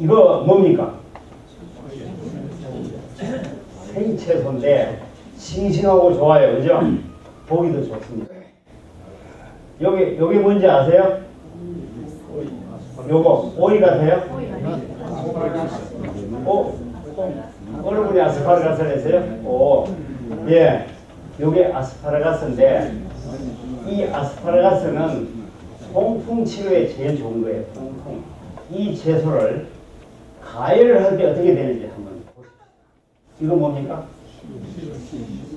이거 뭡니까? 생채소인데 싱싱하고 좋아요. 그죠? 보기도 좋습니다. 여기 뭔지 아세요? 요거 오이 같아요? 어느 분이 아스파라거스를 했어요? 예. 요게 아스파라거스인데 이 아스파라거스는 통풍 치료에 제일 좋은 거예요. 통풍. 이 채소를 가열을 할 때 어떻게 되는지 한번 보십시오. 이거 뭡니까?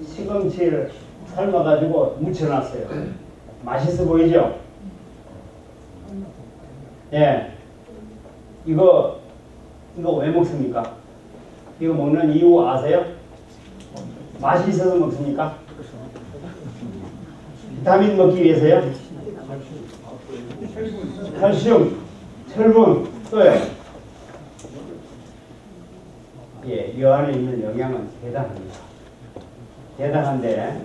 시금치를 삶아가지고 묻혀놨어요. 맛있어 보이죠? 예. 이거 왜 먹습니까? 이거 먹는 이유 아세요? 맛이 있어서 먹습니까? 비타민 먹기 위해서요? 칼슘, 철분, 또요? 예, 이 안에 있는 영양은 대단합니다. 대단한데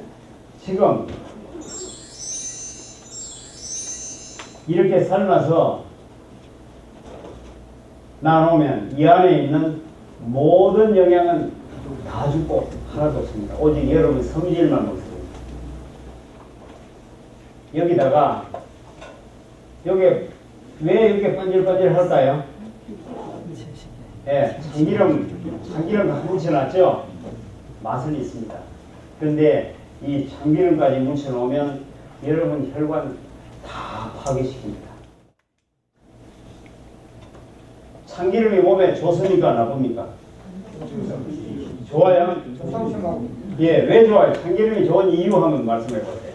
지금 이렇게 삶아서 나누면 이 안에 있는 모든 영양은 다 죽고 하나도 없습니다. 오직 여러분 섬질만 먹습니다. 여기다가 요게 왜 이렇게 번질번질 할까요? 예, 참기름 묻혀놨죠? 맛은 있습니다. 그런데 이 참기름까지 묻혀놓으면 여러분 혈관 다 파괴시킵니다. 참기름이 몸에 좋습니까? 나쁩니까? 좋아요? 예, 왜 좋아요? 참기름이 좋은 이유 한번 말씀해 보세요.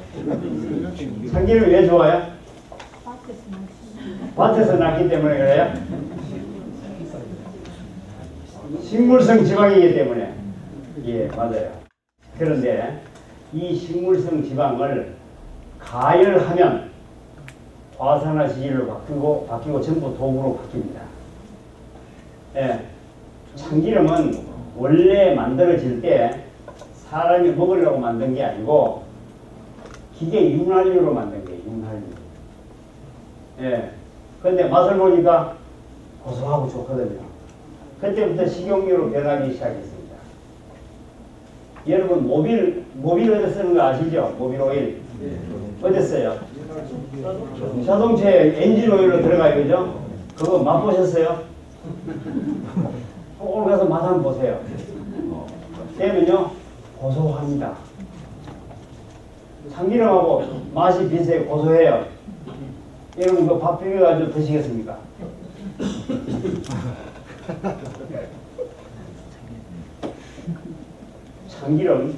참기름이 왜 좋아요? 밭에서 났기 때문에 그래요? 식물성 지방이기 때문에. 예, 맞아요. 그런데 이 식물성 지방을 가열하면 화산화지질로 바뀌고 전부 독으로 바뀝니다. 예, 참기름은 원래 만들어질 때 사람이 먹으려고 만든 게 아니고 기계 윤활유로 만든 거예요. 윤활유. 예, 근데 맛을 보니까 고소하고 좋거든요. 그때부터 식용유로 변하기 시작했습니다. 여러분 모빌 어디 쓰는 거 아시죠? 모빌 오일. 어디 써요? 자동차에 엔진 오일로 들어가요. 그죠? 그거 맛보셨어요? 오늘 가서 맛 한번 보세요. 되면요 고소합니다. 참기름하고 맛이 비슷해요. 고소해요. 여러분 이거 밥 비벼가지고 드시겠습니까? 참기름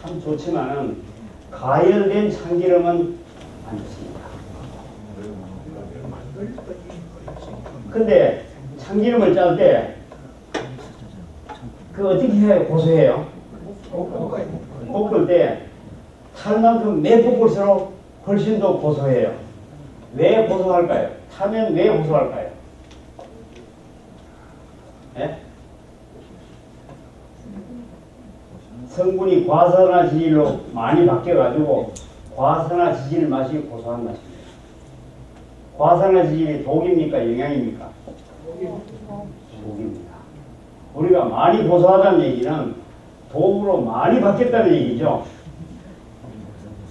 참 좋지만은 가열된 참기름은 안 좋습니다. 근데 참기름을 짤 때 그 어떻게 해야 고소해요? 볶을 때 탈만큼 매 볶을수록 훨씬 더 고소해요. 왜 고소할까요? 타면 왜 고소할까요? 예? 성분이 과산화지질로 많이 바뀌어가지고 과산화지질 맛이 고소한 맛입니다. 과산화지질이 독입니까? 영양입니까? 독입니다. 우리가 많이 고소하다는 얘기는 독으로 많이 바뀌었다는 얘기죠.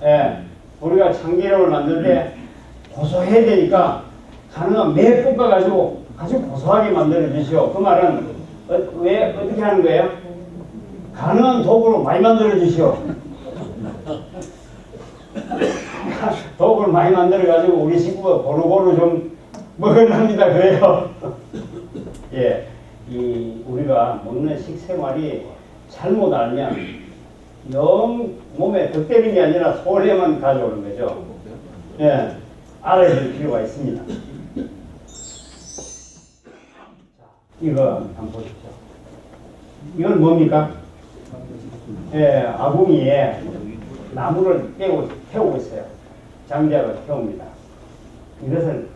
예, 우리가 참기름을 만들 때 고소해야 되니까 가능한 매 볶아가지고 아주 고소하게 만들어 주시오. 그 말은 왜 어떻게 하는 거예요? 가능한 독으로 많이 만들어 주시오. 독을 많이 만들어 가지고 우리 식구가 고루고루 좀 먹으랍니다. 그래요. 예, 우리가 먹는 식생활이 잘못 알면 영 몸에 덕대는 게 아니라 손해만 가져오는 거죠. 예, 알아야 될 필요가 있습니다. 이거 한번 보십시오. 이건 뭡니까? 예, 아궁이에 나무를 태우고 있어요. 장작을 태웁니다. 이것을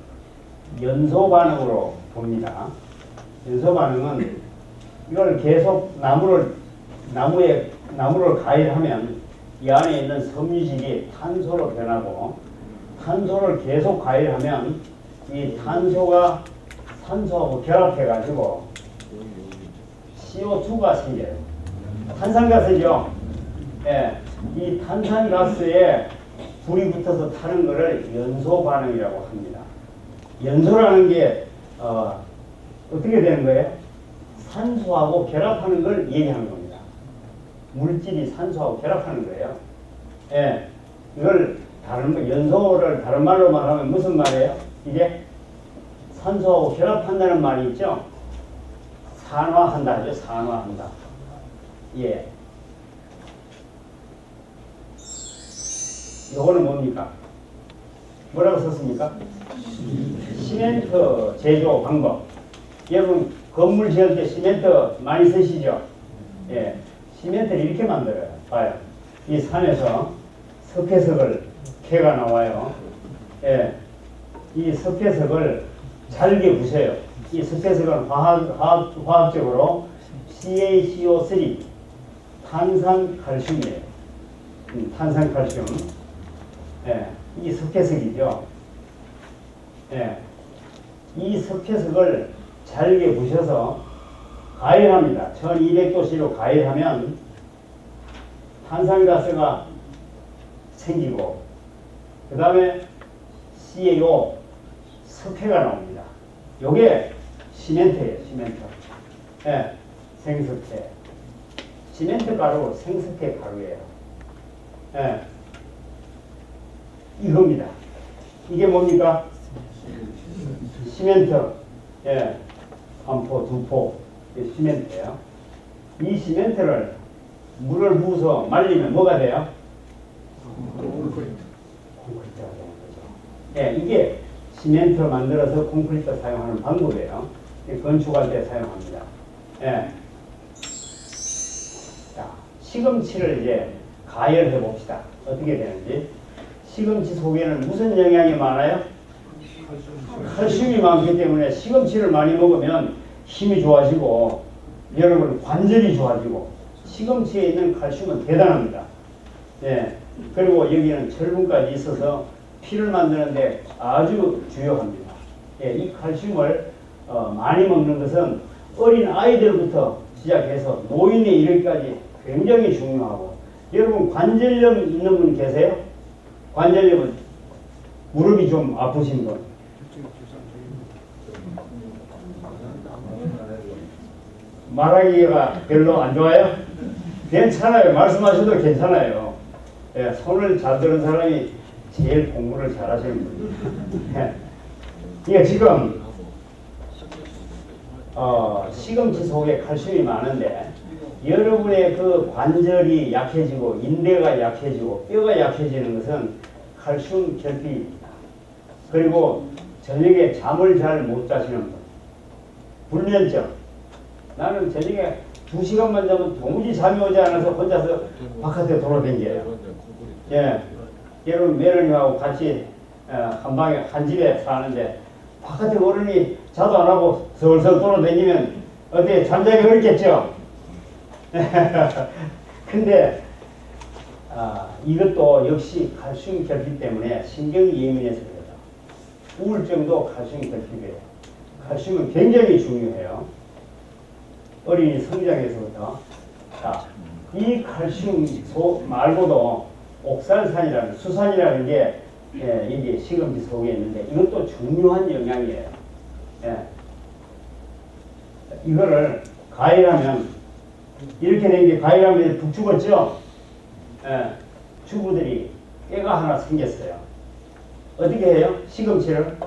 연소 반응으로 봅니다. 연소 반응은 이걸 계속 나무를 가열하면 이 안에 있는 섬유질이 탄소로 변하고 탄소를 계속 가열하면 이 탄소가 산소하고 결합해가지고 CO2가 생겨요. 탄산가스죠. 예, 이 탄산가스에 불이 붙어서 타는 것을 연소 반응이라고 합니다. 연소라는 게 어떻게 되는 거예요? 산소하고 결합하는 걸 얘기하는 겁니다. 물질이 산소하고 결합하는 거예요. 예, 이걸 연소를 다른 말로 말하면 무슨 말이에요? 이게 산소하고 결합한다는 말이 있죠? 산화한다 하죠. 산화한다. 예. 요거는 뭡니까? 뭐라고 썼습니까? 시멘트 제조 방법. 여러분 건물 지을 때 시멘트 많이 쓰시죠? 예. 시멘트를 이렇게 만들어요. 봐요. 이 산에서 석회석을 캐가 나와요. 예. 이 석회석을 잘게 부셔요. 이 석회석은 화학적으로 CaCO3 탄산칼슘이에요. 탄산칼슘. 예. 이 석회석이죠. 예. 이 석회석을 잘게 부셔서 가열합니다. 1200도씨로 가열하면 탄산가스가 생기고 그 다음에 CaO 석회가 나옵니다. 요게 시멘트예요. 시멘트. 예, 생석회. 시멘트 가루, 생석회 가루예요. 예, 이겁니다. 이게 뭡니까? 시멘트. 예, 한 포, 두 포. 시멘트예요. 이 시멘트를 물을 부어서 말리면 뭐가 돼요? 콘크리트가 되는 거죠. 예, 이게 시멘트 만들어서 콘크리트 사용하는 방법이에요. 건축할 때 사용합니다. 예. 자, 시금치를 이제 가열해 봅시다. 어떻게 되는지. 시금치 속에는 무슨 영양이 많아요? 칼슘이 많기 때문에 시금치를 많이 먹으면 힘이 좋아지고 여러분 관절이 좋아지고 시금치에 있는 칼슘은 대단합니다. 예. 그리고 여기는 철분까지 있어서 피를 만드는데 아주 중요합니다. 예, 이 칼슘을 많이 먹는 것은 어린 아이들부터 시작해서 노인에 이르기까지 굉장히 중요하고 여러분 관절염 있는 분 계세요? 관절염은 무릎이 좀 아프신 분? 말하기가 별로 안 좋아요? 괜찮아요. 말씀하셔도 괜찮아요. 예, 손을 잘 드는 사람이 제일 공부를 잘하시는 분이에요. 이게 지금 시금치 속에 칼슘이 많은데 여러분의 그 관절이 약해지고 인대가 약해지고 뼈가 약해지는 것은 칼슘 결핍입니다. 그리고 저녁에 잠을 잘 못 자시는 분, 불면증. 나는 저녁에 2시간만 자면 도무지 잠이 오지 않아서 혼자서 바깥에 돌아다녀요. 예. 여러분 며느님하고 같이 한 방에 한 집에 사는데 바깥에 어른이 자도 안 하고 서울서울 돌아다니면 어떻게 잠자기 어렵겠죠? 근데 이것도 역시 칼슘 결핍 때문에 신경이 예민해서 그래요. 우울증도 칼슘 결핍이에요. 칼슘은 굉장히 중요해요. 어린이 성장에서부터. 자, 이 칼슘 말고도 옥살산이라는 수산이라는 게 이게 시금치 속에 있는데 이것도 중요한 영양이에요. 예. 이거를 가열하면 이렇게 된 게 가열하면 북 죽었죠. 예. 주부들이 깨가 하나 생겼어요. 어떻게 해요? 시금치를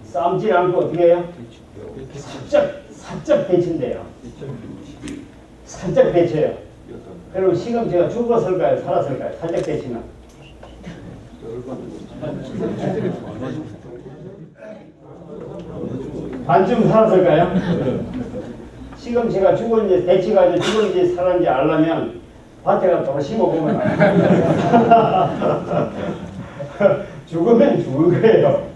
삶지 않고 어떻게 해요? 살짝 데친대요. 살짝 데쳐요. 그럼 시금치가 죽었을까요? 살았을까요? 살짝 데치면. 반쯤 살았을까요? 시금치가 죽었는지 데치가지고 죽었는지 살았는지 알려면 밭에 가서 심어보면 죽으면 죽은 거예요.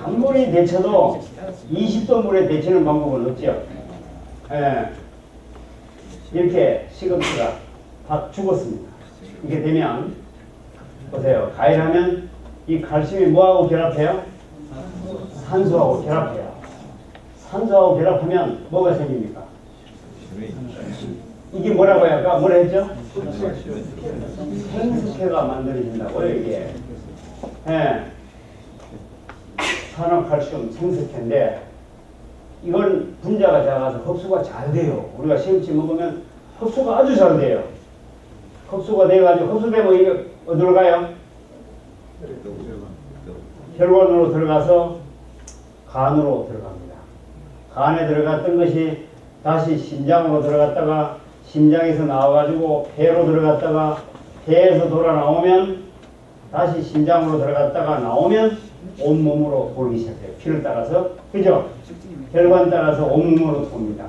아무리 데쳐도 20도 물에 데치는 방법은 없죠. 예. 이렇게 시금치가 다 죽었습니다. 이게 되면 보세요. 가열하면 이 칼슘이 뭐하고 결합해요? 산소하고 결합해요. 산소하고 결합하면 뭐가 생깁니까? 이게 뭐라고 할까? 뭐라 했죠? 생석회가 만들어진다고요, 이게. 예. 산화칼슘 생석회인데, 이건 분자가 작아서 흡수가 잘 돼요. 우리가 시금치 먹으면 흡수가 아주 잘 돼요. 흡수가 돼가지고, 흡수되면 이게 어디로 가요? 혈관으로 들어가서 간으로 들어갑니다. 간에 들어갔던 것이 다시 심장으로 들어갔다가 심장에서 나와가지고 폐로 들어갔다가 폐에서 돌아 나오면 다시 심장으로 들어갔다가 나오면 온몸으로 돌기 시작해요. 피를 따라서. 그죠? 혈관 따라서 온몸으로 돕니다.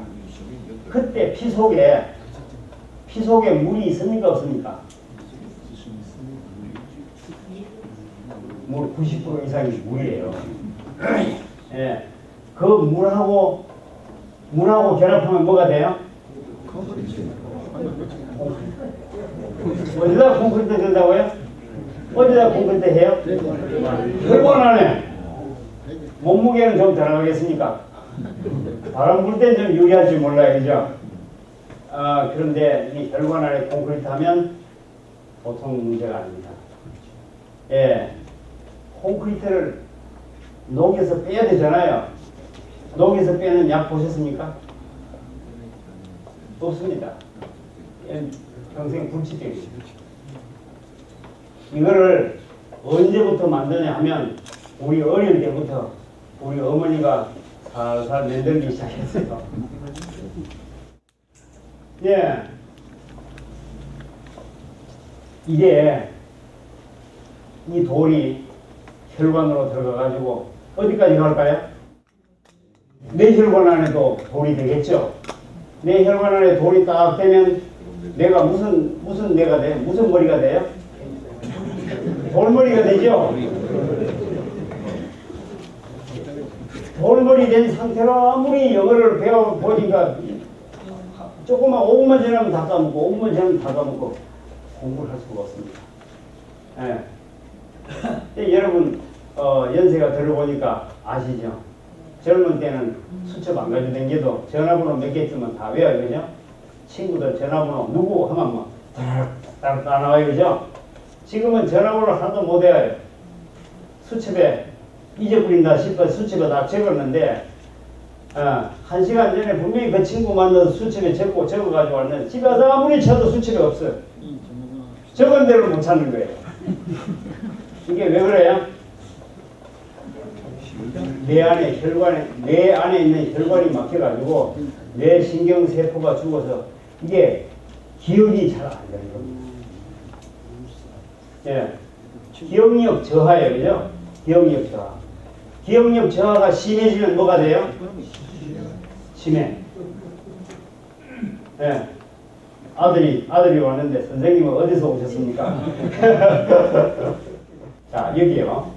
그때 피 속에 물이 있습니까? 없습니까? 물 90% 이상이 물이에요. 예. 그 물하고 결합하면 뭐가 돼요? 어디다 콘크리트 된다고요? 어디다 콘크리트 해요? 혈관 안에. 몸무게는 좀 들어가겠습니까? 바람 불 땐 좀 유리할지 몰라요, 그죠? 그런데 이 혈관 안에 콘크리트 하면 보통 문제가 아닙니다. 예. 콘크리트를 녹여서 빼야 되잖아요. 녹여서 빼는 약 보셨습니까? 없습니다. 평생 불치병이죠. 이거를 언제부터 만드냐 하면 우리 어릴 때부터 우리 어머니가 살살 만들기 시작했어요. 예. 이게 이 돌이 혈관으로 들어가가지고 어디까지 갈까요? 내 혈관 안에도 돌이 되겠죠. 내 혈관 안에 돌이 딱 되면 내가 무슨 내가 돼? 무슨 머리가 돼요? 돌머리가 되죠. 돌머리 된 상태로 아무리 영어를 배워보니까 조금만 5분만 지나면 다 까먹고 5분만 지나면 다 까먹고 공부를 할 수가 없습니다. 예. 여러분 연세가 들어보니까 아시죠? 젊은 때는 수첩 안 가지고 댕겨도 전화번호 몇 개쯤은 다 외워요, 그죠? 친구들 전화번호 누구 하면 뭐 따로 다 나와요, 그죠? 지금은 전화번호 하나도 못 외워요. 수첩에 잊어버린다 싶어 수첩에 다 적었는데 1시간 전에 분명히 그 친구 만나서 수첩에 적어가지고 왔는데 집에 와서 아무리 쳐도 수첩에 없어요. 적은 대로 못 찾는 거예요. 이게 왜 그래요? 내 안에 있는 혈관이 막혀가지고 뇌 신경세포가 죽어서 이게 기억이 잘 안 되는 겁니다. 예. 기억력 저하예요, 그죠? 기억력 저하. 기억력 저하가 심해지면 뭐가 돼요? 치매. 예. 아들이 왔는데 선생님은 어디서 오셨습니까? 자, 여기요.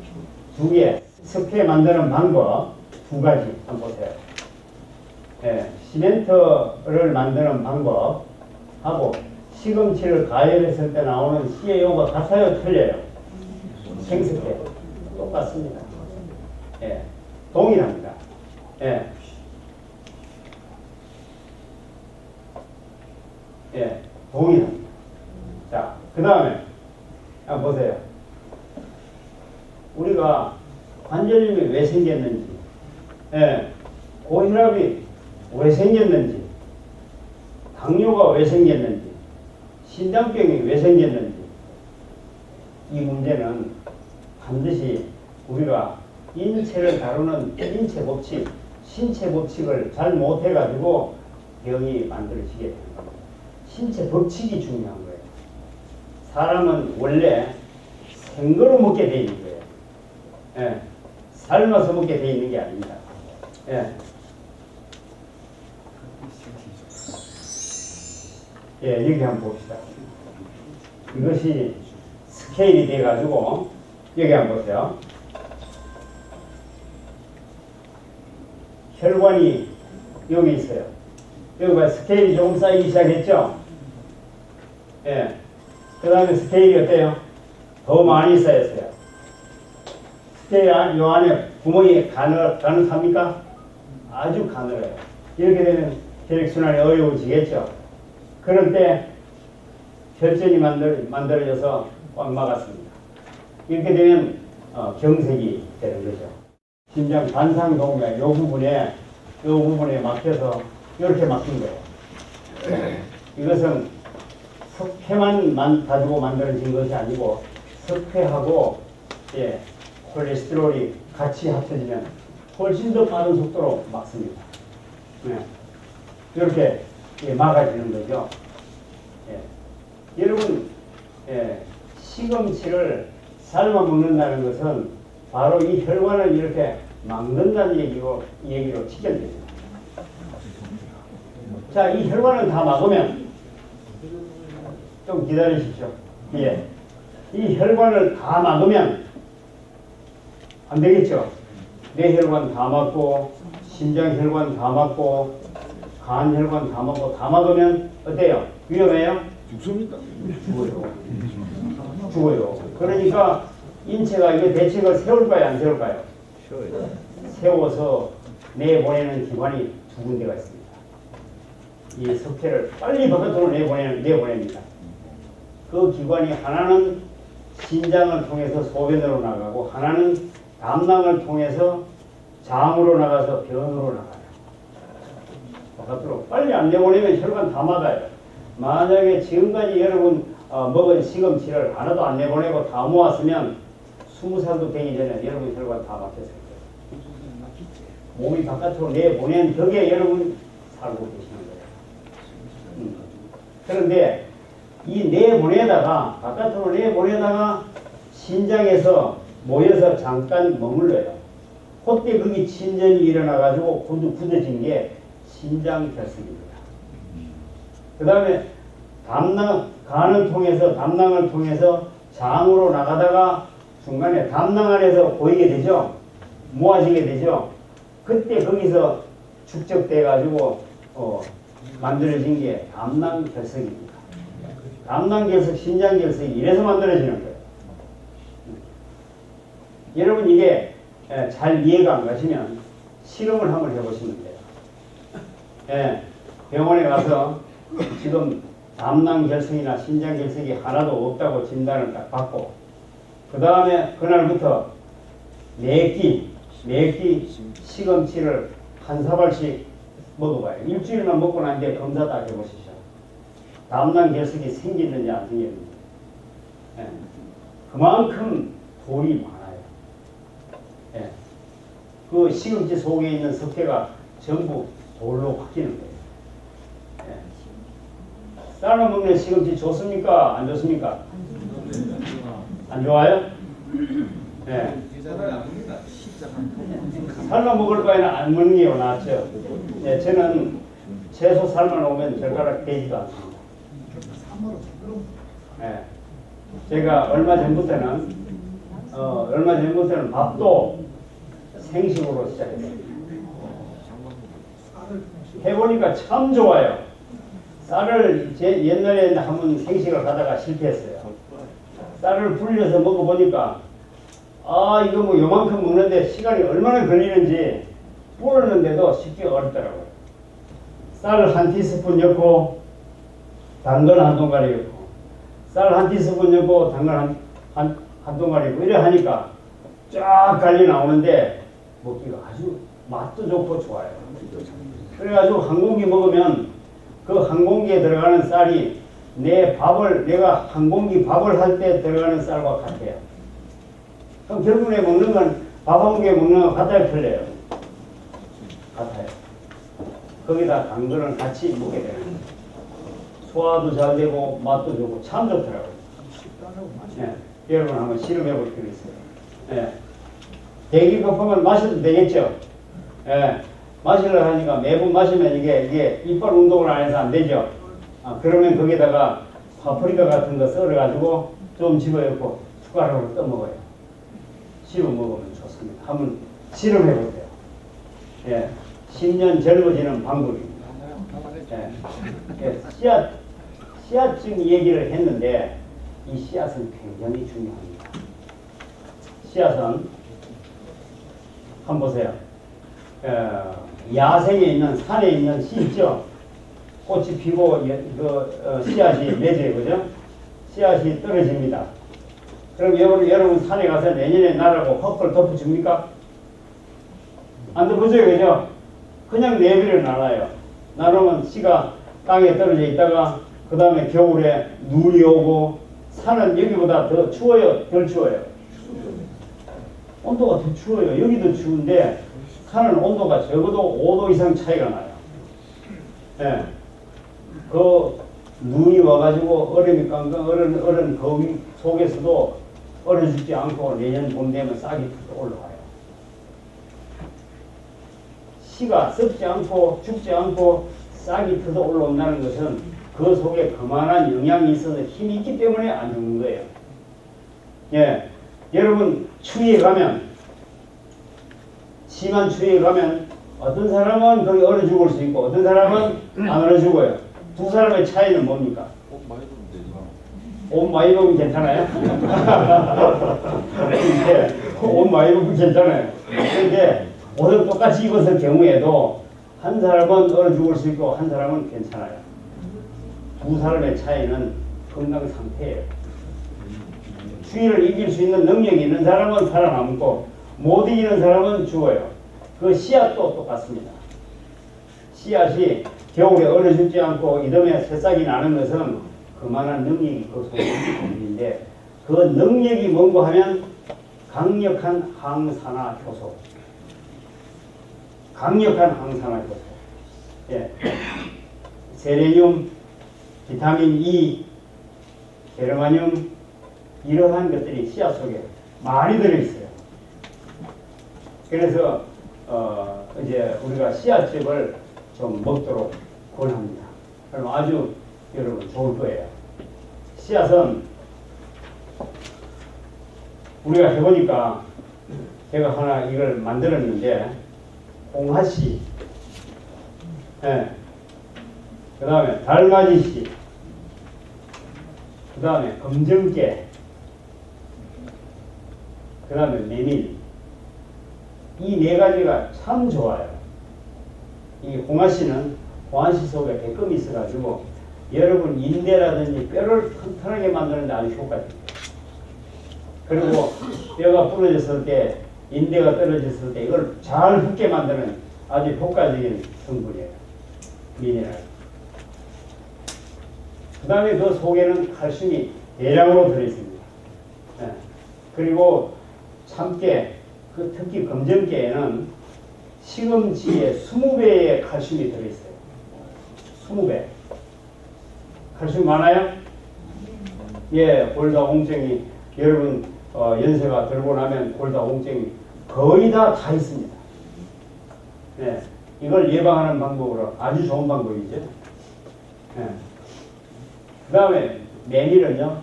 두 개. 석회 만드는 방법 두 가지 한번 보세요. 예, 시멘트를 만드는 방법하고 시금치를 가열했을 때 나오는 씨의 용어가 같아요, 틀려요? 생석회 똑같습니다. 예, 동일합니다. 예, 예, 동일합니다. 자, 그 다음에 한번 보세요. 우리가 관절염이 왜 생겼는지, 예, 고혈압이 왜 생겼는지, 당뇨가 왜 생겼는지, 심장병이 왜 생겼는지, 이 문제는 반드시 우리가 인체를 다루는 인체 법칙, 신체 법칙을 잘 못해가지고 병이 만들어지게 되는 겁니다. 신체 법칙이 중요한 거예요. 사람은 원래 생거로 먹게 돼 있는 거예요. 예. 삶아서 먹게 돼 있는 게 아닙니다. 예. 예, 여기 한번 봅시다. 이것이 스케일이 돼가지고 여기 한번 보세요. 혈관이 여기 있어요. 여기 봐, 스케일이 조금 쌓이기 시작했죠? 예. 그 다음에 스케일이 어때요? 더 많이 쌓였어요. 스테이 요 안에 구멍이 가늘합니까? 아주 가늘어요. 이렇게 되면 혈액순환이 어려워지겠죠. 그럴 때 혈전이 만들어져서 꽉 막았습니다. 이렇게 되면 경색이 되는 거죠. 심장 관상동맥 이 부분에 막혀서 이렇게 막힌 거예요. 이것은 석회만 가지고 만들어진 것이 아니고 석회하고 콜레스테롤이 같이 합쳐지면 훨씬 더 빠른 속도로 막습니다. 이렇게 막아지는 거죠. 여러분, 시금치를 삶아 먹는다는 것은 바로 이 혈관을 이렇게 막는다는 얘기로 직결됩니다. 자, 이 혈관을 다 막으면 좀 기다리십시오. 이 혈관을 다 막으면 안 되겠죠. 뇌혈관 다 막고 심장혈관 다 막고 간혈관 다 막고 다 막으면 어때요? 위험해요? 죽습니다. 죽어요. 그러니까 인체가 이게 대책을 세울까요? 안 세울까요? 세워서 내보내는 기관이 두 군데가 있습니다. 이 석회를 빨리 바깥으로 내보냅니다. 그 기관이 하나는 신장을 통해서 소변으로 나가고 하나는 담낭을 통해서 장으로 나가서 변으로 나가요. 바깥으로 빨리 안 내보내면 혈관 다 막아요. 만약에 지금까지 여러분 먹은 시금치를 하나도 안 내보내고 다 모았으면 20살도 되기 전에 여러분 혈관 다 막혔을 거예요. 몸이 바깥으로 내보낸 덕에 여러분 살고 계시는 거예요. 그런데 이 내보내다가 바깥으로 내보내다가 신장에서 모여서 잠깐 머물러요. 그때 거기 침전이 일어나가지고 굳어진 게 신장결석입니다. 그 다음에 간을 통해서 담낭을 통해서 장으로 나가다가 중간에 담낭 안에서 고이게 되죠. 모아지게 되죠. 그때 거기서 축적돼 가지고 만들어진 게 담낭결석입니다. 담낭결석, 신장결석이 이래서 만들어지는 거예요. 여러분 이게 잘 이해가 안 가시면 실험을 한번 해보시면 돼요. 병원에 가서 지금 담낭결석이나 신장결석이 하나도 없다고 진단을 딱 받고 그 다음에 그날부터 매끼 시금치를 한 사발씩 먹어봐요. 일주일만 먹고 난 뒤에 검사 딱 해보시죠. 담낭결석이 생기는지 안 생기는지. 그만큼 돌이 많아요. 그 시금치 속에 있는 석회가 전부 돌로 바뀌는 거예요. 삶아 먹는 시금치 좋습니까? 안 좋습니까? 안 좋아요? 삶아 먹을 바에는 안 먹는 게 낫죠. 저는 채소 삶아 놓으면 젓가락 대지도 않습니다. 제가 얼마 전부터는 밥도 생식으로 시작했어요. 해보니까 참 좋아요. 쌀을 옛날에 한번 생식을 하다가 실패했어요. 쌀을 불려서 먹어보니까 이거 뭐 요만큼 먹는데 시간이 얼마나 걸리는지 불었는데도 쉽게 어렵더라고요. 쌀을 한 티스푼 넣고 당근 한 동가리 넣고 쌀 한 티스푼 넣고 당근 한 동가리 넣고 이래 하니까 쫙 갈리 나오는데 먹기가 아주 맛도 좋고 좋아요. 그래가지고 한 공기 먹으면 그 한 공기에 들어가는 쌀이 내가 한 공기 밥을 할 때 들어가는 쌀과 같아요. 그럼 결국에 먹는 건 밥 한 공기에 먹는 건 같아요, 틀려요? 같아요. 거기다 당근을 같이 먹게 되는 거예요. 소화도 잘 되고 맛도 좋고 참 좋더라고요. 여러분 한번 실험해 볼 필요 있어요. 대기 거품을 마셔도 되겠죠? 마시려고 하니까 매번 마시면 이게 이빨 운동을 안 해서 안 되죠? 그러면 거기다가 파프리카 같은 거 썰어가지고 좀 집어넣고 숟가락으로 떠먹어요. 씹어 먹으면 좋습니다. 한번 실험해 보세요. 10년 젊어지는 방법입니다. 씨앗증 얘기를 했는데 이 씨앗은 굉장히 중요합니다. 씨앗은 한번 보세요. 야생에 있는 산에 있는 씨 있죠. 꽃이 피고 씨앗이 맺어요, 그죠? 씨앗이 떨어집니다. 그럼 여러분 산에 가서 내년에 나라고 헛걸 덮어줍니까? 안 덮어줘요, 그죠? 그냥 내비를 나눠요. 나누면 씨가 땅에 떨어져 있다가 그 다음에 겨울에 눈이 오고 산은 여기보다 더 추워요, 덜 추워요? 온도가 더 추워요. 여기도 추운데 산은 온도가 적어도 5도 이상 차이가 나요. 예. 그 눈이 와가지고 얼음이 깡깡 얼은 거위 속에서도 얼어 죽지 않고 내년 봄 되면 싹이 올라와요. 씨가 썩지 않고 죽지 않고 싹이 터서 올라온다는 것은 그 속에 그만한 영양이 있어서 힘이 있기 때문에 안 죽는 거예요. 예. 여러분 추위에 가면 심한 추위에 가면 어떤 사람은 거기 얼어 죽을 수 있고 어떤 사람은 안 얼어 죽어요. 두 사람의 차이는 뭡니까? 옷 많이 입으면 되지. 옷 많이 입으면 괜찮아요? 네, 옷 많이 입으면 괜찮아요. 그런데 옷을 똑같이 입었을 경우에도 한 사람은 얼어 죽을 수 있고 한 사람은 괜찮아요. 두 사람의 차이는 건강 상태예요. 추위를 이길 수 있는 능력이 있는 사람은 살아남고 못 이기는 사람은 죽어요. 그 씨앗도 똑같습니다. 씨앗이 겨울에 얼어 죽지 않고 이듬해 새싹이 나는 것은 그만한 능력이 그 속에 있기 때문인데 그 능력이 뭔고 하면 강력한 항산화 효소. 강력한 항산화 효소. 예. 세레늄, 비타민 E, 게르마늄 이러한 것들이 씨앗 속에 많이 들어있어요. 그래서 이제 우리가 씨앗즙을 좀 먹도록 권합니다. 그럼 아주 여러분 좋을 거예요. 씨앗은 우리가 해보니까 제가 하나 이걸 만들었는데 홍하씨, 예. 그 다음에 달맞이씨, 그 다음에 검정깨, 그 다음에 메밀. 이 네 가지가 참 좋아요. 이 홍하씨는 홍하씨 속에 백금이 있어가지고 여러분 인대라든지 뼈를 튼튼하게 만드는 데 아주 효과적이에요. 그리고 뼈가 부러졌을 때 인대가 떨어졌을 때 이걸 잘 붙게 만드는 아주 효과적인 성분이에요. 미네랄. 그 다음에 그 속에는 칼슘이 대량으로 들어있습니다. 네. 그리고 참깨, 그 특히 검정깨에는 시금치의 20배의 칼슘이 들어있어요. 20배. 칼슘 많아요? 예, 골다공증이 여러분 연세가 들고 나면 골다공증이 거의 다 있습니다. 예, 이걸 예방하는 방법으로 아주 좋은 방법이죠. 예. 그 다음에 메밀은요,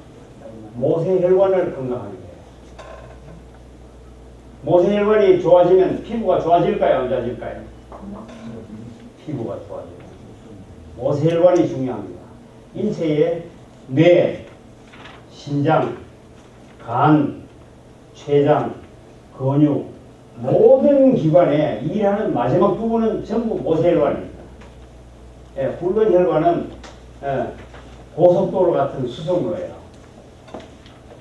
모세혈관을 건강하게 해요. 모세혈관이 좋아지면 피부가 좋아질까요? 안 좋아질까요? 피부가 좋아져요. 모세혈관이 중요합니다. 인체의 뇌, 심장, 간, 췌장, 근육 모든 기관에 일하는 마지막 부분은 전부 모세혈관입니다. 예, 붉은 혈관은 고속도로 같은 수송로예요.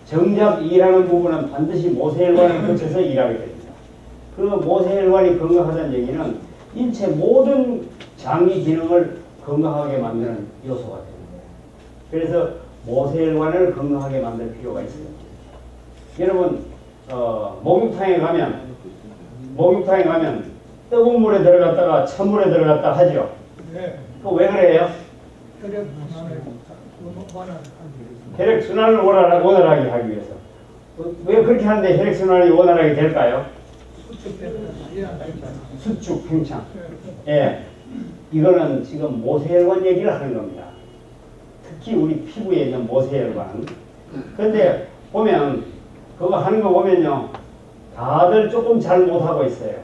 정작 일하는 부분은 반드시 모세혈관을 거쳐서 일하게 됩니다. 그 모세혈관이 건강하다는 얘기는 인체 모든 장기 기능을 건강하게 만드는 요소가 됩니다. 그래서 모세혈관을 건강하게 만들 필요가 있어요. 여러분 목욕탕에 가면 뜨거운 물에 들어갔다가 찬물에 들어갔다 하죠. 네. 그거 왜 그래요? 혈액순환을 원활하게 하기 위해서. 왜 그렇게 하는데 혈액순환이 원활하게 될까요? 수축, 팽창. 예, 이거는 지금 모세혈관 얘기를 하는 겁니다. 특히 우리 피부에 있는 모세혈관. 근데 보면 그거 하는 거 보면요, 다들 조금 잘 못하고 있어요.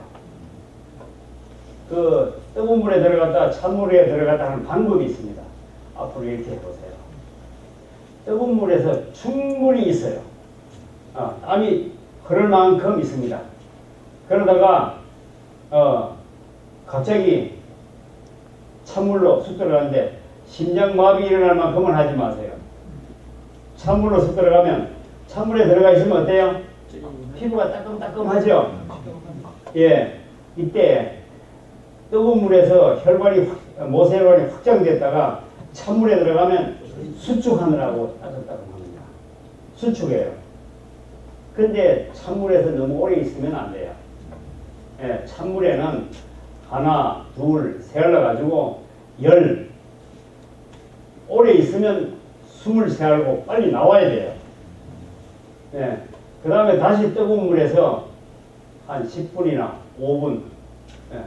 그 뜨거운 물에 들어갔다 찬물에 들어갔다 하는 방법이 있습니다. 앞으로 이렇게 해보세요. 뜨거운 물에서 충분히 있어요. 땀이 흐를 만큼 있습니다. 그러다가 갑자기 찬물로 쑥 들어가는데 심장마비 일어날 만큼은 하지 마세요. 찬물로 쑥 들어가면 찬물에 들어가 있으면 어때요? 피부가 따끔따끔하죠? 예, 이때 뜨거운 물에서 모세혈관이 확장됐다가 찬물에 들어가면 수축하느라고 따끔따끔합니다. 수축해요. 근데 찬물에서 너무 오래 있으면 안 돼요. 예, 찬물에는 하나, 둘, 세 올라가지고 오래 있으면 숨을 세알고 빨리 나와야 돼요. 예, 그 다음에 다시 뜨거운 물에서 한 10분이나 5분 예,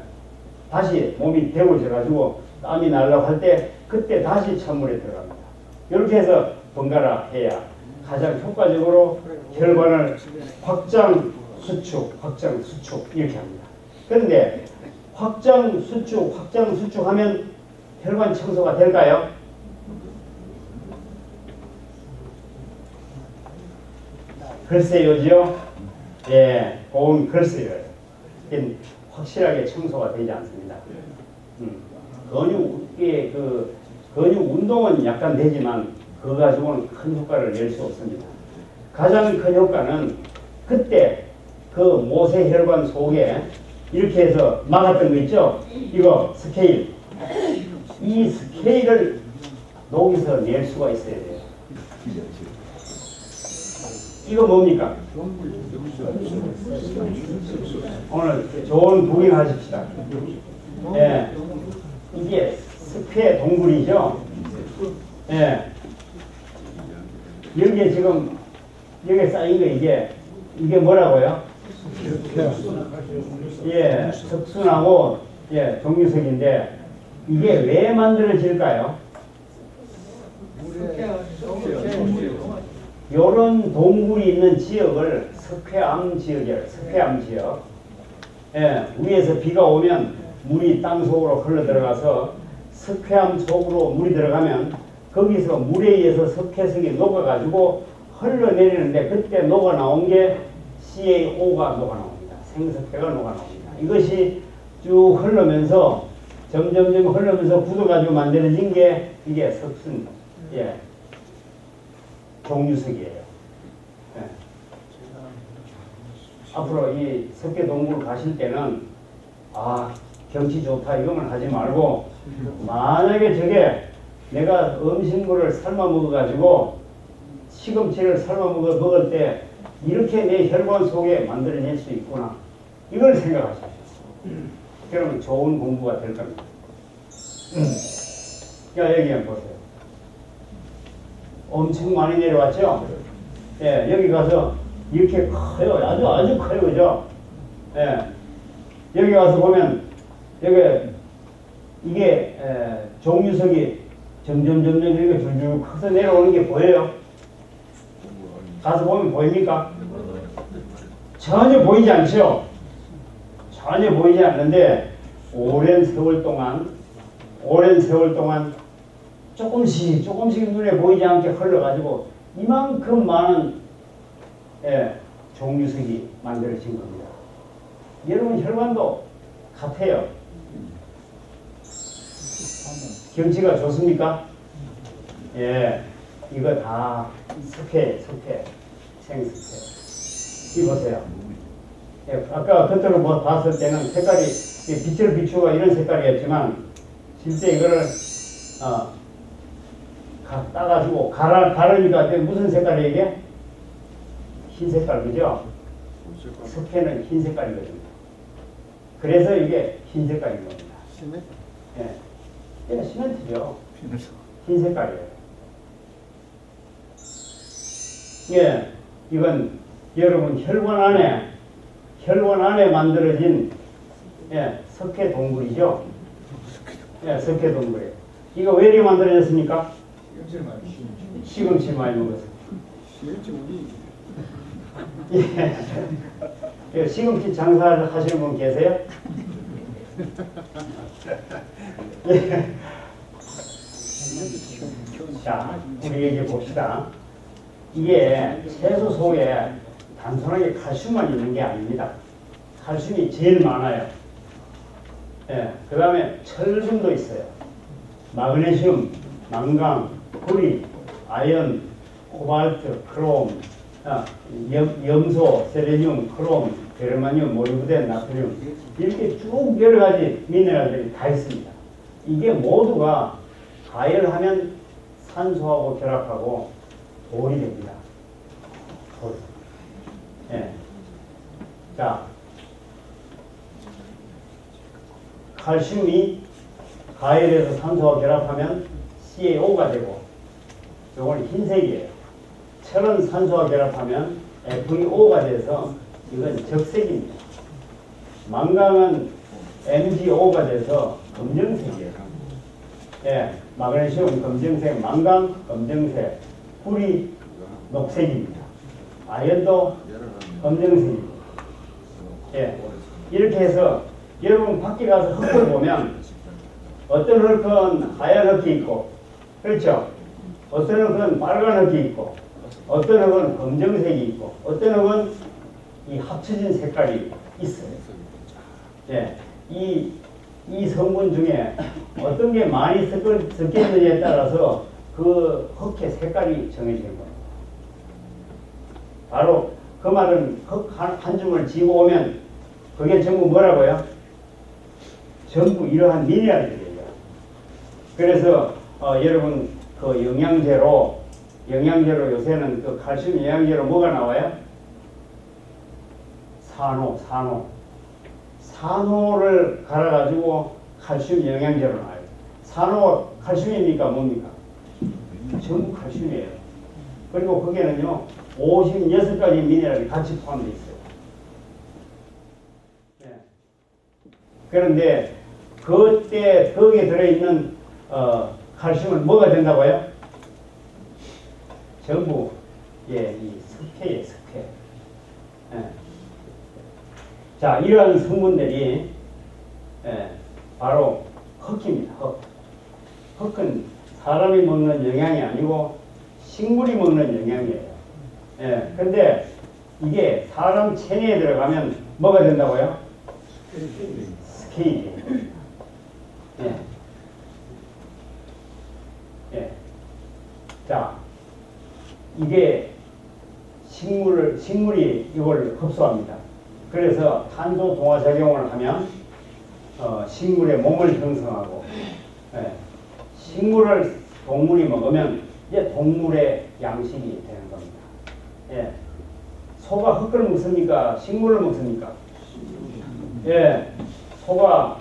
다시 몸이 데워져가지고 땀이 나려고 할 때 그때 다시 찬물에 들어갑니다. 이렇게 해서 번갈아 해야 가장 효과적으로 혈관을 확장, 수축 이렇게 합니다. 그런데 확장, 수축 하면 혈관 청소가 될까요? 글쎄요죠? 예, 그건 글쎄요. 확실하게 청소가 되지 않습니다. 근육 운동은 약간 되지만 그거 가지고는 큰 효과를 낼 수 없습니다. 가장 큰 효과는 그때 그 모세혈관 속에 이렇게 해서 막았던 거 있죠? 이거 스케일. 이 스케일을 녹여서 낼 수가 있어야 돼요. 이거 뭡니까? 오늘 좋은 구경하십시다. 예, 이게 스퀘 동굴이죠. 예, 여기에 지금 여기에 쌓인 거 이게 뭐라고요? 예, 석순하고 예, 정유석인데 이게 왜 만들어질까요? 요런 동굴이 있는 지역을 석회암 지역이에요. 석회암 지역. 예, 위에서 비가 오면 물이 땅 속으로 흘러 들어가서 석회암 속으로 물이 들어가면 거기서 물에 의해서 석회석이 녹아가지고 흘러내리는데 그때 녹아 나온 게 CaO가 녹아 나옵니다. 생석회가 녹아 나옵니다. 이것이 쭉 흐르면서 점점 흐르면서 굳어가지고 만들어진 게 이게 석순, 예, 종유석이에요. 예. 앞으로 이 석회 동굴 가실 때는 경치 좋다 이거만 하지 말고 만약에 저게 내가 음식물을 삶아 먹어가지고 시금치를 삶아 먹을 때 이렇게 내 혈관 속에 만들어낼 수 있구나 이걸 생각하십시오. 그러면 좋은 공부가 될 겁니다. 자, 여기 한번 보세요. 엄청 많이 내려왔죠? 예, 여기 가서 이렇게 커요. 아주 커요. 그죠? 예, 여기 가서 보면 이게 종유석이 점점 이렇게 줄줄 커서 내려오는 게 보여요? 가서 보면 보입니까? 전혀 보이지 않죠? 전혀 보이지 않는데 오랜 세월 동안 조금씩 눈에 보이지 않게 흘러가지고 이만큼 많은 종유석이 만들어진 겁니다. 여러분 혈관도 같아요. 경치가 좋습니까? 예, 이거 다 석회, 생석회. 이 보세요. 예, 아까 겉으로 봤을 때는 색깔이 빛을 비추고 이런 색깔이었지만 실제 이거를 따가지고 가르니까 무슨 색깔이에요 이게? 흰 색깔, 그죠? 석회는 흰 색깔이거든요. 그래서 이게 흰 색깔인 겁니다. 예. 예, 시멘트죠. 흰 색깔이에요. 예, 이건 여러분 혈관 안에 만들어진 석회 동굴이죠. 예, 석회 동굴이에요. 이거 왜 이렇게 만들어졌습니까? 시금치 많이 먹어서. 예, 시금치 장사하시는 분 계세요? 예. 자, 우리 얘기해 봅시다. 이게 채소 속에 단순하게 칼슘만 있는 게 아닙니다. 칼슘이 제일 많아요. 예, 그 다음에 철분도 있어요. 마그네슘, 망강, 구리, 아연, 코발트, 크롬, 염소, 세레늄, 크롬, 게르마늄, 몰리브덴, 나트륨 이렇게 쭉 여러 가지 미네랄들이 다 있습니다. 이게 모두가 가열하면 산소하고 결합하고 돌이 됩니다. 돌. 예. 자, 칼슘이 가열해서 산소와 결합하면 CaO가 되고, 이건 흰색이에요. 철은 산소와 결합하면 FeO가 돼서 이건 적색입니다. 망강은 MgO가 돼서 검정색이에요. 예, 마그네슘 검정색, 망강 검정색, 구리 녹색입니다. 아연도 검정색입니다. 예, 이렇게 해서 여러분 밖에 가서 흙을 보면 어떤 흙은 하얀 흙이 있고, 그렇죠? 어떤 흙은 빨간 흙이 있고, 어떤 흙은 검정색이 있고, 어떤 흙은 이 합쳐진 색깔이 있어요. 예, 이 성분 중에 어떤 게 많이 섞였느냐에 따라서 그 흙의 색깔이 정해지는 겁니다. 바로 그 말은 흙 한 줌을 지고 오면 그게 전부 뭐라고요? 전부 이러한 미네랄들이에요. 그래서 여러분 그 영양제로 요새는 그 칼슘 영양제로 뭐가 나와요? 산호를 갈아가지고 칼슘 영양제로 나와요. 산호 칼슘입니까? 뭡니까? 전부 칼슘이에요. 그리고 거기에는요 56가지 미네랄이 같이 포함되어 있어요. 네. 그런데 그때 거기에 들어있는 칼슘은 뭐가 된다고요? 전부 이 석회예요, 석회. 예. 자, 이러한 성분들이 바로 흙입니다. 흙은 사람이 먹는 영양이 아니고 식물이 먹는 영양이에요. 예. 근데 이게 사람 체내에 들어가면 뭐가 된다고요? 스케일이. 예. 예. 자, 이게 식물이 이걸 흡수합니다. 그래서 탄소 동화 작용을 하면 식물의 몸을 형성하고, 예. 식물을 동물이 먹으면 이제 동물의 양식이 되는 겁니다. 예. 소가 흙을 먹습니까? 식물을 먹습니까? 예. 소가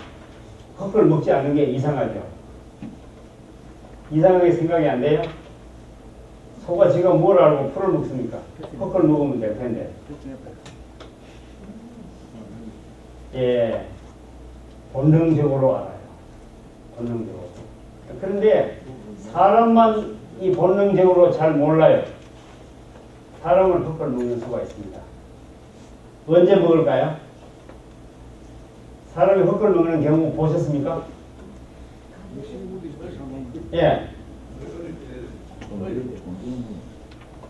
흙을 먹지 않는 게 이상하죠. 이상하게 생각이 안 돼요? 소가 지금 뭘 알고 풀을 먹습니까? 흙을 먹으면 될 텐데. 예. 본능적으로 알아요. 본능적으로. 그런데 사람만 이 본능적으로 잘 몰라요. 사람은 흙을 먹는 수가 있습니다. 언제 먹을까요? 사람이 흙을 먹는 경우 보셨습니까? 예.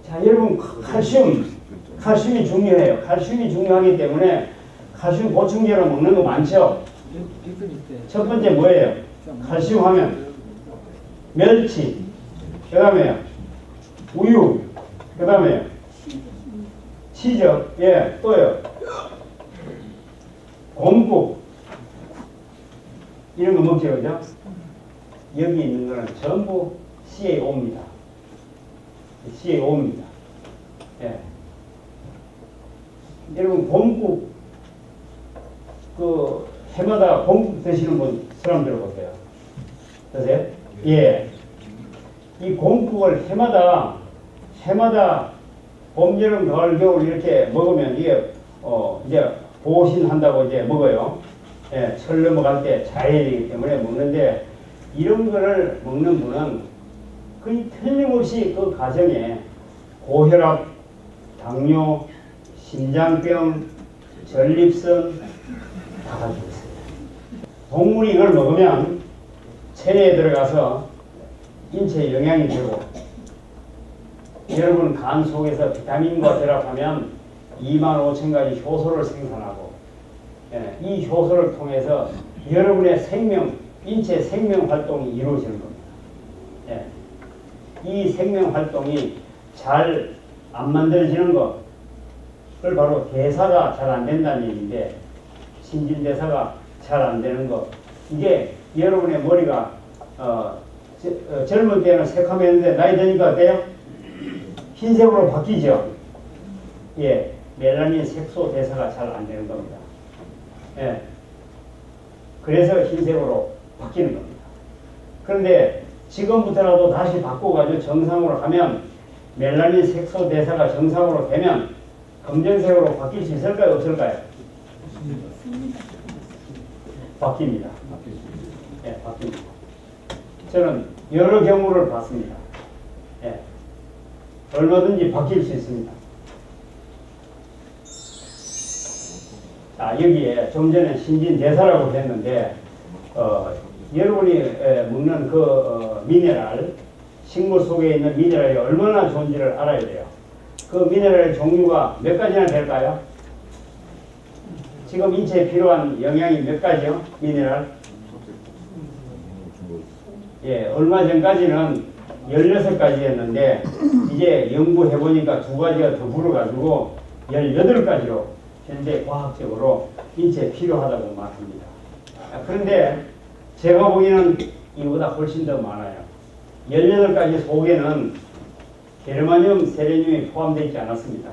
자, 여러분 칼슘이 중요해요. 칼슘이 중요하기 때문에 칼슘 보충제로 먹는 거 많죠? 첫 번째 뭐예요? 칼슘 하면 멸치, 그 다음에요 우유, 그 다음에요 치즈, 예, 또요 곰국 이런 거 먹죠, 그죠? 여기 있는 거는 전부 CaO입니다. CaO입니다. 예. 여러분 곰국 그 해마다 곰국 드시는 분 사람 들어보세요. 드세요? 예. 이 곰국을 해마다 봄, 여름, 가을, 겨울 이렇게 먹으면 이게 이제 보신한다고 이제 먹어요. 예, 철 넘어갈 때 자해야 되기 때문에 먹는데 이런 거를 먹는 분은 거의 틀림없이 그 가정에 고혈압, 당뇨, 심장병, 전립선 다 가지고 있어요. 동물이 이걸 먹으면 체내에 들어가서 인체에 영향이 되고 여러분 간 속에서 비타민과 결합하면 25,000가지 효소를 생산하고 이 효소를 통해서 여러분의 인체 생명 활동이 이루어지는 겁니다. 예. 이 생명 활동이 잘 안 만들어지는 것을 바로 대사가 잘 안 된다는 얘기인데, 신진대사가 잘 안 되는 것, 이게 여러분의 머리가 젊은 때는 새카맸는데 나이 드니까 어때요? 흰색으로 바뀌죠. 예, 멜라닌 색소 대사가 잘 안 되는 겁니다. 예, 그래서 흰색으로 바뀌는 겁니다. 그런데 지금부터라도 다시 바꿔가지고 정상으로 하면, 멜라닌 색소 대사가 정상으로 되면 검정색으로 바뀔 수 있을까요? 없을까요? 바뀝니다. 예, 바뀝니다. 저는 여러 경우를 봤습니다. 예, 얼마든지 바뀔 수 있습니다. 자, 여기에 좀 전에 신진대사라고 했는데, 여러분이 먹는 그 미네랄, 식물 속에 있는 미네랄이 얼마나 좋은지를 알아야 돼요. 그 미네랄의 종류가 몇 가지나 될까요? 지금 인체에 필요한 영양이 몇 가지요? 미네랄? 예, 얼마 전까지는 16가지였는데 이제 연구해보니까 2가지가 더 불어가지고 18가지로 현재 과학적으로 인체에 필요하다고 말합니다. 그런데 제가 보기에는 이보다 훨씬 더 많아요. 18가지 속에는 게르마늄, 세레늄이 포함되어 있지 않았습니다.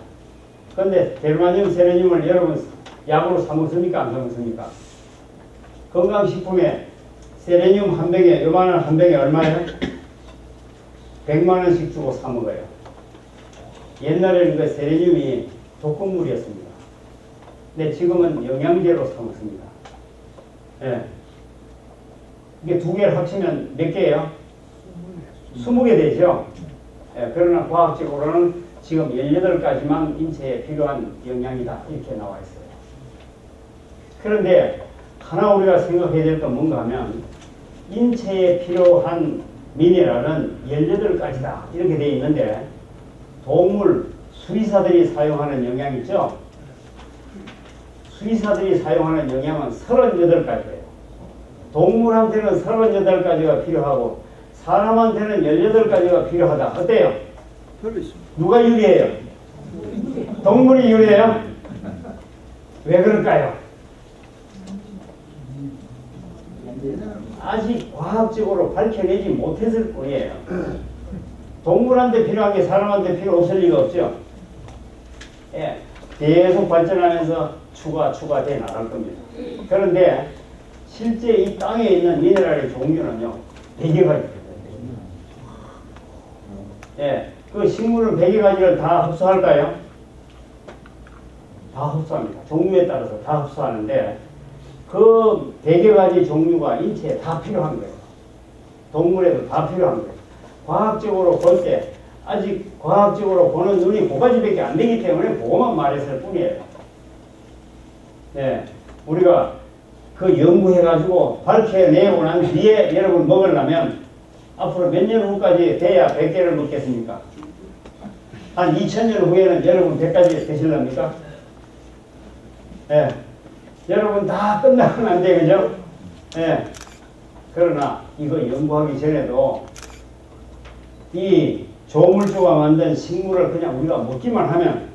그런데 게르마늄, 세레늄을 여러분 약으로 사 먹습니까? 안 사 먹습니까? 건강식품에 세레늄 한 병에, 요만한 한 병에 얼마예요? 100만원씩 주고 사 먹어요. 옛날에는 그 세레늄이 독극물이었습니다. 근데 지금은 영양제로 사 먹습니다. 예. 이게 2개를 합치면 몇 개예요? 20개 되죠. 예, 그러나 과학적으로는 지금 18가지만 인체에 필요한 영양이다 이렇게 나와 있어요. 그런데 하나 우리가 생각해야 될 건 뭔가 하면, 인체에 필요한 미네랄은 18가지다 이렇게 되어 있는데, 동물, 수의사들이 사용하는 영양 있죠? 수의사들이 사용하는 영양은 38가지예요. 동물한테는 38가지가 필요하고 사람한테는 18가지가 필요하다. 어때요? 누가 유리해요? 동물이 유리해요? 왜 그럴까요? 아직 과학적으로 밝혀내지 못했을 뿐이에요. 동물한테 필요한 게 사람한테 필요 없을 리가 없죠. 예, 계속 발전하면서 추가돼 나갈 겁니다. 그런데 실제 이 땅에 있는 미네랄의 종류는요, 100여 가지. 예, 그 식물은 100여 가지를 다 흡수할까요? 다 흡수합니다. 종류에 따라서 다 흡수하는데, 그 100여 가지 종류가 인체에 다 필요한 거예요. 동물에도 다 필요한 거예요. 과학적으로 볼 때, 아직 과학적으로 보는 눈이 그 가지밖에 안 되기 때문에 그것만 말했을 뿐이에요. 예, 우리가 그 연구해가지고 밝혀내고 난 뒤에 여러분 먹으려면 앞으로 몇 년 후까지 돼야 100개를 먹겠습니까? 한 2000년 후에는 여러분 100가지 드실랍니까? 예. 여러분 다 끝나면 안 돼, 그죠? 예. 그러나 이거 연구하기 전에도 이 조물주가 만든 식물을 그냥 우리가 먹기만 하면,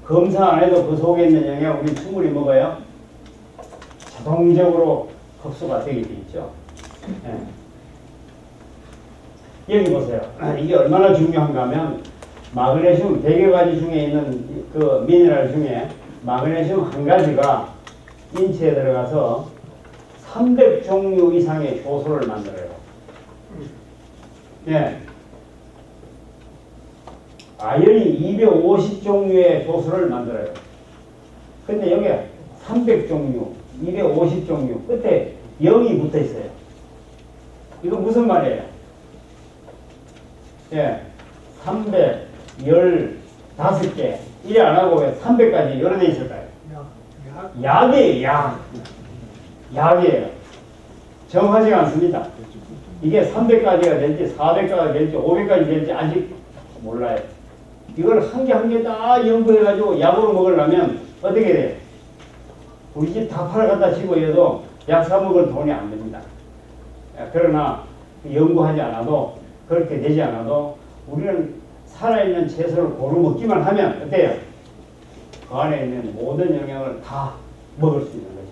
검사 안 해도 그 속에 있는 영양 우리 충분히 먹어요. 자동적으로 흡수가 되게 돼 있죠. 예. 여기 보세요. 이게 얼마나 중요한가 하면, 마그네슘 100여 가지 중에 있는 그 미네랄 중에 마그네슘 한 가지가 인체에 들어가서 300종류 이상의 효소를 만들어요. 예. 아연이 250종류의 효소를 만들어요. 근데 여기에 300종류, 250종류, 끝에 0이 붙어 있어요. 이거 무슨 말이에요? 예, 315개. 이래 안 하고 왜 300까지 여러 개 있을까요? 약이에요, 약. 약이에요. 정하지가 않습니다. 이게 300까지가 될지, 400까지가 될지, 500까지 될지 아직 몰라요. 이걸 한 개 한 개 다 연구해가지고 약으로 먹으려면 어떻게 돼요? 우리 집 다 팔아갖다 집어해도 약 사 먹을 돈이 안 됩니다. 그러나 연구하지 않아도 그렇게 되지 않아도 우리는 살아있는 채소를 고루 먹기만 하면 어때요? 그 안에 있는 모든 영양을 다 먹을 수 있는 거죠.